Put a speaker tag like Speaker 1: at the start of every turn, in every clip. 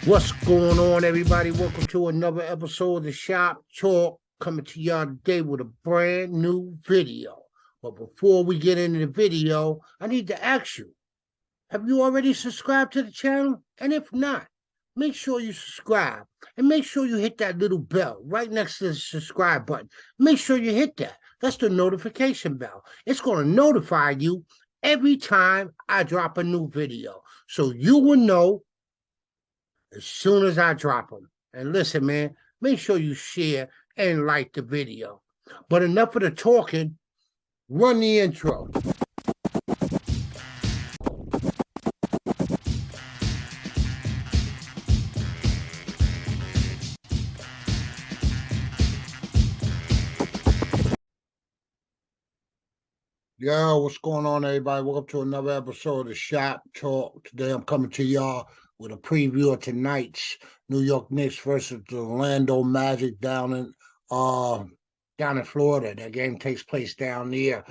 Speaker 1: What's going on, everybody? Welcome to another episode of the Shop Talk, coming to y'all today with a brand new video. But before we get into the video, I need to ask you, have you already subscribed to the channel? And if not, make sure you subscribe and make sure you hit that little bell right next to the subscribe button. Make sure you hit that. That's the notification bell. It's going to notify you every time I drop a new video. So you will know as soon as I drop them. And listen, man, make sure you share and like the video. But enough of the talking, run the intro. Yo, what's going on, everybody? Welcome to another episode of the Shop Talk. Today I'm coming to y'all with a preview of tonight's New York Knicks versus the Orlando Magic down in Florida. That game takes place down there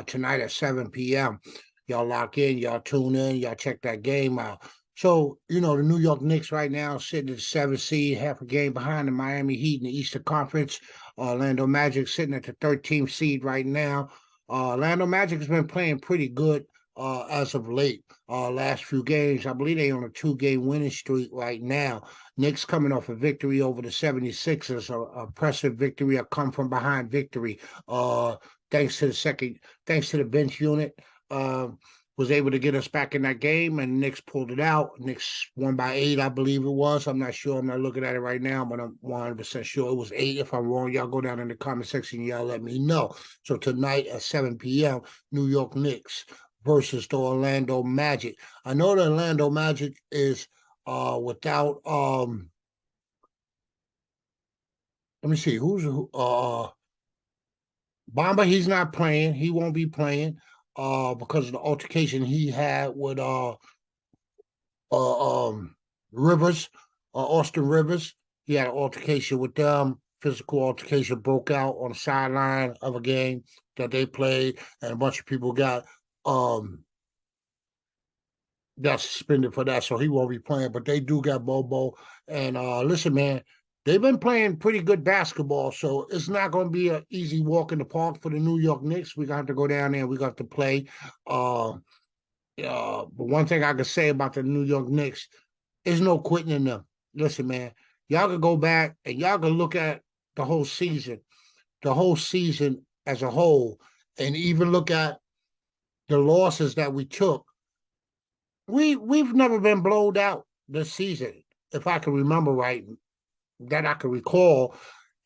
Speaker 1: tonight at 7 p.m. Y'all lock in, y'all tune in, y'all check that game out. So, the New York Knicks right now sitting at the 7th seed, half a game behind the Miami Heat in the Eastern Conference. Orlando Magic sitting at the 13th seed right now. Orlando Magic has been playing pretty good as of late. Last few games, I believe they're on a 2-game winning streak right now. Knicks coming off a victory over the 76ers, a impressive victory, a come from behind victory. Thanks to the bench unit. Was able to get us back in that game, and Knicks pulled it out. Knicks won by 8, I believe it was. I'm not sure. I'm not looking at it right now, but I'm 100% sure it was 8. If I'm wrong, y'all go down in the comment section. Y'all let me know. So tonight at 7 p.m., New York Knicks versus the Orlando Magic. I know the Orlando Magic is without let me see who's Bamba. He's not playing. He won't be playing because of the altercation he had with Rivers, Austin Rivers. He had an altercation with them. Physical altercation broke out on the sideline of a game that they played, and a bunch of people got suspended for that, so he won't be playing. But they do got Bobo. And listen, man, they've been playing pretty good basketball, so it's not going to be an easy walk in the park for the New York Knicks. We're going to have to go down there and we're going to have to play. But one thing I can say about the New York Knicks is no quitting in them. Listen, man, y'all can go back and y'all can look at the whole season as a whole, and even look at the losses that we took. We've never been blowed out this season, if I can remember right, that I can recall.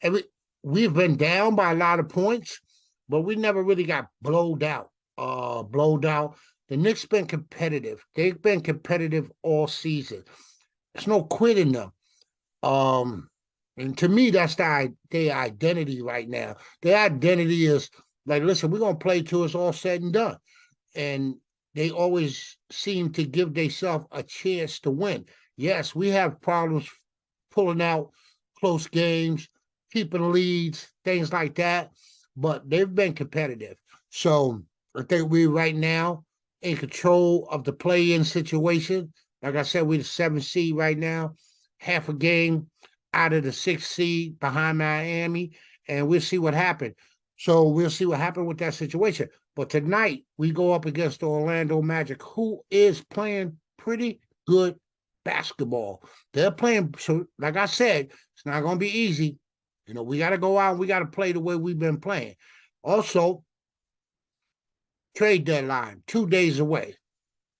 Speaker 1: Every we've been down by a lot of points, but we never really got blowed out. Blowed out. The Knicks been competitive. They've been competitive all season. There's no quitting them. And to me, that's their identity right now. Their identity is like, listen, we're gonna play till it's all said and done. And they always seem to give themselves a chance to win. Yes, we have problems pulling out close games, keeping leads, things like that, but they've been competitive. So I think we right now in control of the play-in situation. Like I said, we're the 7th seed right now, half a game out of the 6th seed behind Miami, and we'll see what happens. So we'll see what happens with that situation. But tonight we go up against the Orlando Magic, who is playing pretty good basketball. They're playing, so like I said, it's not going to be easy. We got to go out and we got to play the way we've been playing. Also, trade deadline, 2 days away.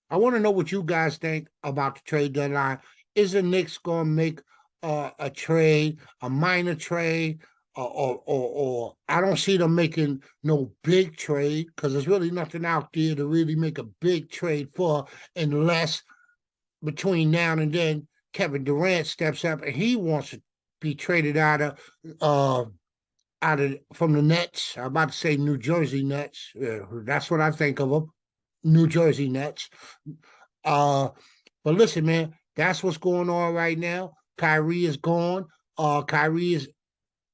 Speaker 1: I want to know what you guys think about the trade deadline. Is the Knicks going to make a trade, a minor trade, or I don't see them making no big trade because there's really nothing out there to really make a big trade for, unless between now and then Kevin Durant steps up and he wants to be traded from the Nets. I'm about to say New Jersey Nets. That's what I think of them, New Jersey Nets. Uh, but listen, man, that's what's going on right now. Kyrie is gone. Kyrie is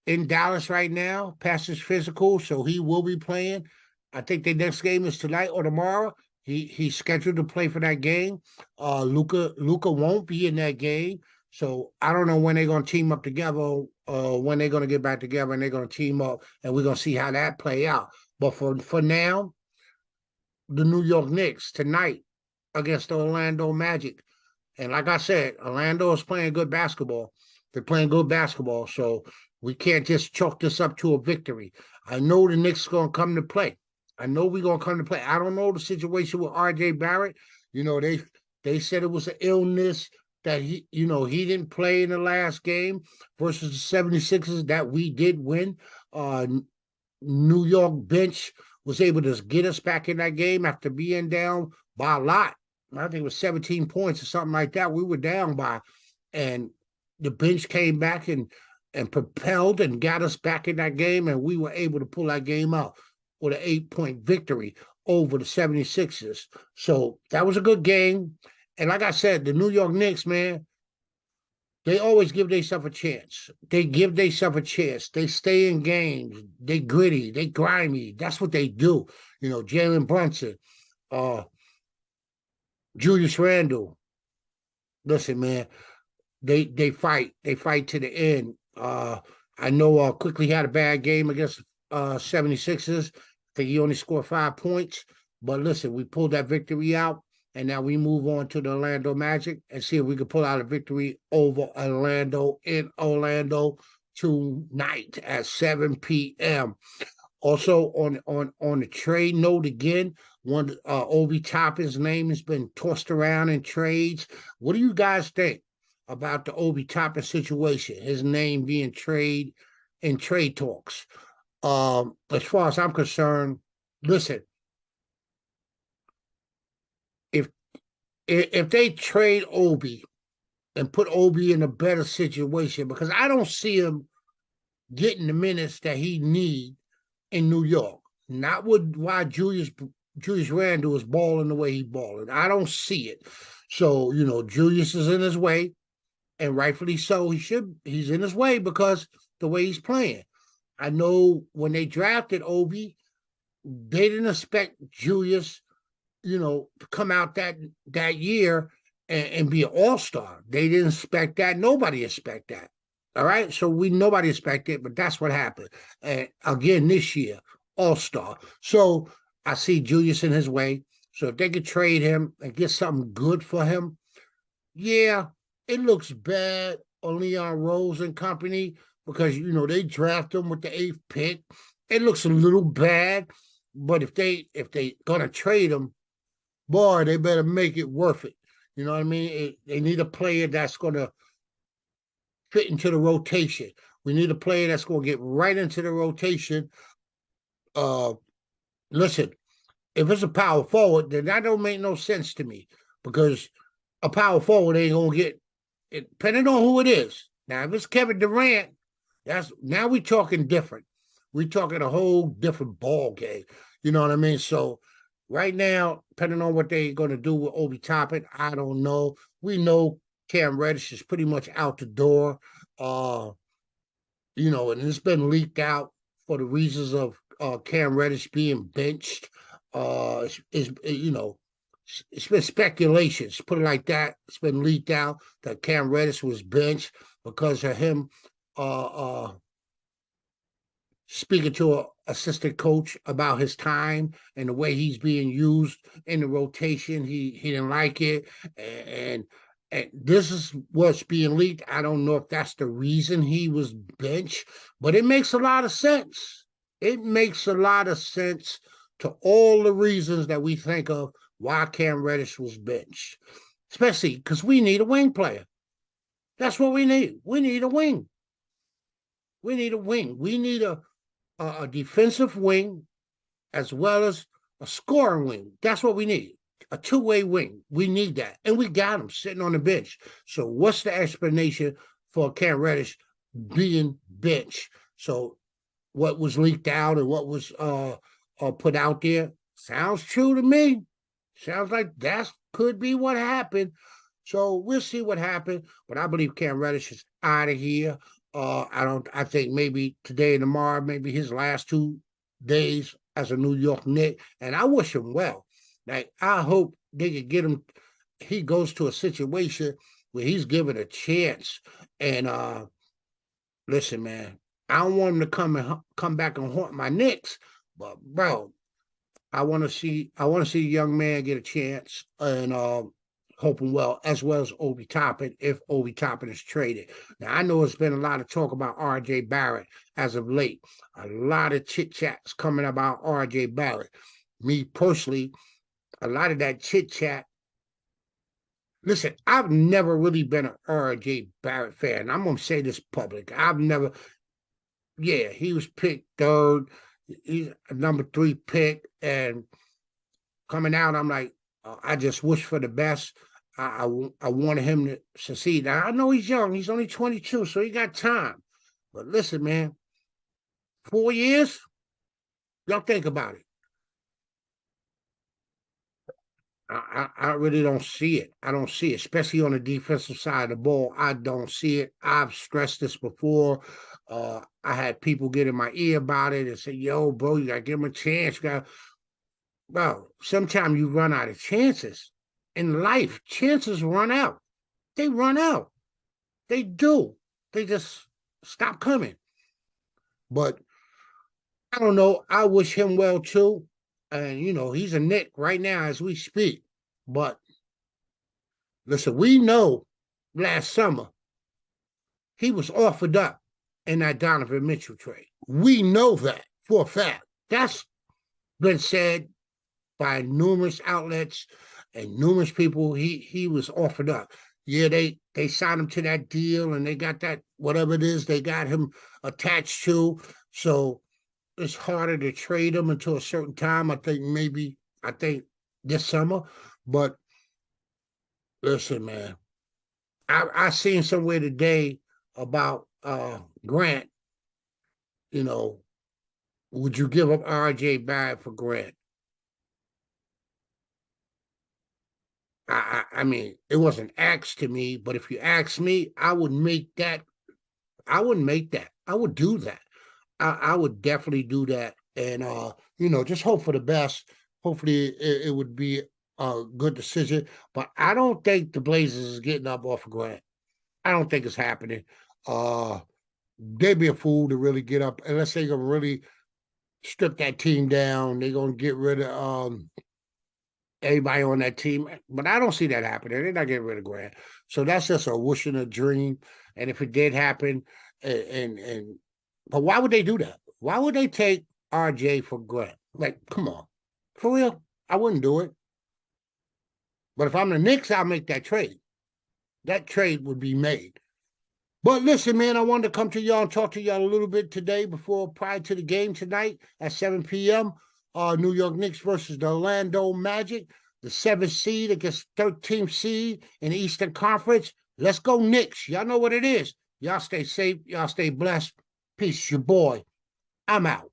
Speaker 1: in Dallas right now, past his physical, so he will be playing. I think the next game is tonight or tomorrow. He's scheduled to play for that game. Luca won't be in that game, So I don't know when they're gonna team up together, when they're gonna get back together and they're gonna team up, and we're gonna see how that play out. But for now, the New York Knicks tonight against the Orlando Magic. And like I said, Orlando is playing good basketball. They're playing good basketball. So we can't just chalk this up to a victory. I know the Knicks are going to come to play. I know we're going to come to play. I don't know the situation with RJ Barrett. You know, they said it was an illness that he didn't play in the last game versus the 76ers that we did win. New York bench was able to get us back in that game after being down by a lot. I think it was 17 points or something like that. We were down by, and the bench came back and propelled and got us back in that game, and we were able to pull that game out with an 8-point victory over the 76ers. So that was a good game. And like I said, the New York Knicks, man, they always give themselves a chance. They give themselves a chance. They stay in games. They gritty. They grimy. That's what they do. You know, Jalen Brunson, uh, Julius Randle. Listen, man, they fight. They fight to the end. I know Quickly had a bad game against 76ers. I think he only scored 5 points. But listen, we pulled that victory out. And now we move on to the Orlando Magic and see if we can pull out a victory over Orlando in Orlando tonight at 7 p.m. Also on the trade note again, one Obi Toppin's name has been tossed around in trades. What do you guys think about the Obi Toppin situation? His name being in trade talks. As far as I'm concerned, listen, if if they trade Obi and put Obi in a better situation, because I don't see him getting the minutes that he need in New York. Not with why Julius Randle is balling the way he's balling. I don't see it. So Julius is in his way, and rightfully so. He's in his way because the way he's playing. I know when they drafted Obi, they didn't expect Julius to come out that year and be an all-star. They didn't expect that. Nobody expect that. All right. So nobody expected, but that's what happened. And again, this year, all-star. So I see Julius in his way. So if they could trade him and get something good for him, yeah, it looks bad on Leon Rose and company because they draft him with the eighth pick. It looks a little bad, but if they gonna trade him, boy, they better make it worth it. You know what I mean? They need a player that's going to fit into the rotation. We need a player that's going to get right into the rotation. Uh, Listen, if it's a power forward, then that don't make no sense to me because a power forward ain't going to get it, depending on who it is. Now, if it's Kevin Durant, now we're talking different. We're talking a whole different ball game. You know what I mean? So right now, depending on what they're going to do with Obi Toppin, I don't know. We know Cam Reddish is pretty much out the door. Uh, and it's been leaked out for the reasons of Cam Reddish being benched. It's been speculations, put it like that. It's been leaked out that Cam Reddish was benched because of him uh, uh, speaking to an assistant coach about his time and the way he's being used in the rotation. He didn't like it, and and this is what's being leaked. I don't know if that's the reason he was benched, but it makes a lot of sense. It makes a lot of sense to all the reasons that we think of why Cam Reddish was benched, especially because we need a wing player. That's what we need. We need a wing. We need a wing. We need a defensive wing as well as a scoring wing. That's what we need. A two-way wing. We need that. And we got him sitting on the bench. So what's the explanation for Cam Reddish being benched? So what was leaked out and what was put out there sounds true to me. Sounds like that could be what happened. So we'll see what happened. But I believe Cam Reddish is out of here. I think maybe today and tomorrow, maybe his last 2 days as a New York Knick. And I wish him well. Like, I hope they could get him. He goes to a situation where he's given a chance. And listen, man, I don't want him to come back and haunt my Knicks, but bro, I want to see a young man get a chance and hoping well as Obi Toppin if Obi Toppin is traded. Now I know it's been a lot of talk about R.J. Barrett as of late. A lot of chit chats coming about R.J. Barrett. Me personally, a lot of that chit chat. Listen, I've never really been an R.J. Barrett fan. I'm gonna say this public. I've never. Yeah, he was picked third. He's a number 3 pick, and coming out, I'm like, I just wish for the best. I wanted him to succeed. Now, I know he's young. He's only 22, so he got time. But listen, man, 4 years, y'all think about it. I really don't see it. I don't see it, especially on the defensive side of the ball. I don't see it. I've stressed this before. I had people get in my ear about it and say, yo, bro, you got to give him a chance. You got Bro, sometimes you run out of chances. In life, chances run out. They run out. They do. They just stop coming. But I don't know. I wish him well too. And he's a Knick right now as we speak. But listen, we know last summer he was offered up in that Donovan Mitchell trade. We know that for a fact. That's been said by numerous outlets and numerous people. He was offered up. Yeah, they signed him to that deal and they got that whatever it is they got him attached to. So it's harder to trade him until a certain time. I think this summer. But listen, man, I seen somewhere today about Grant. You know, would you give up R.J. Barrett for Grant? I mean, it wasn't asked to me, but if you ask me, I would make that. I wouldn't make that. I would do that. I would definitely do that, and just hope for the best. Hopefully, it would be a good decision. But I don't think the Blazers is getting up off of Grant. I don't think it's happening. Uh, they'd be a fool to really get up unless they gonna really strip that team down. They're gonna get rid of everybody on that team. But I don't see that happening. They're not getting rid of Grant. So that's just a wish and a dream. And if it did happen, and but why would they do that? Why would they take RJ for Grant? Like, come on. For real? I wouldn't do it. But if I'm the Knicks, I'll make that trade. That trade would be made. But listen, man, I wanted to come to y'all and talk to y'all a little bit today prior to the game tonight at 7 p.m. New York Knicks versus the Orlando Magic, the 7th seed against 13th seed in the Eastern Conference. Let's go Knicks. Y'all know what it is. Y'all stay safe. Y'all stay blessed. Peace, your boy. I'm out.